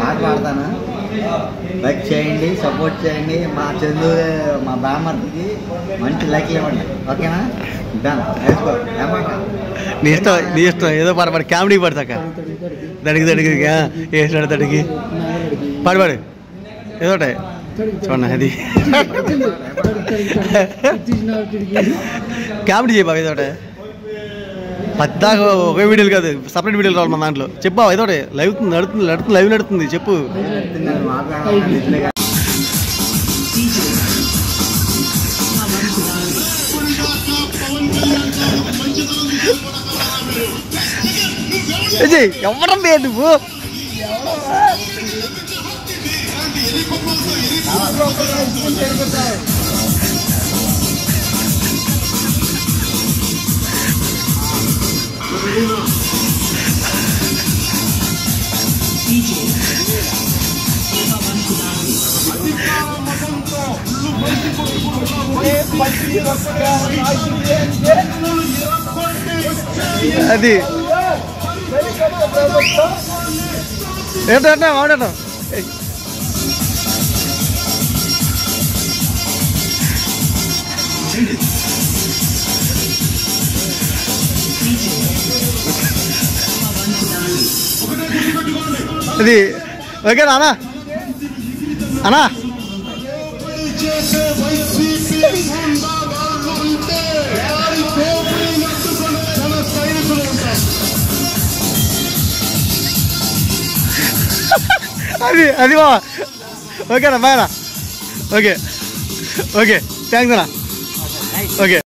పాట పాడతాను, లైక్ చేయండి, సపోర్ట్ చేయండి. మా చందు మా బామ్మర్దికి మంచి లైక్లు ఇవ్వండి, ఓకేనా? నీ ఇష్టం ఏదో పాట పాడు, కామెడీ పడతాక దడికి వేసినాడు తడికి పాడు ఏదోటే చూడండి. అది కామెడీ చేయబా ఏదోటే, పద్దాక ఒకే వీడియోలు కాదు, సపరేట్ వీడియోలు కావాలి మన దాంట్లో. చెప్పా ఏదోటే లైవ్ లైవ్ నడుతుంది చెప్పు. ఎవరం లేదు నువ్వు, అది ఏంటంటే వాడటం అది ఓకేనా అన్నా అన్నా? అది బా ఓకేనా బాయ్ అన్నా? ఓకే థ్యాంక్స్ అన్నా. ఓకే.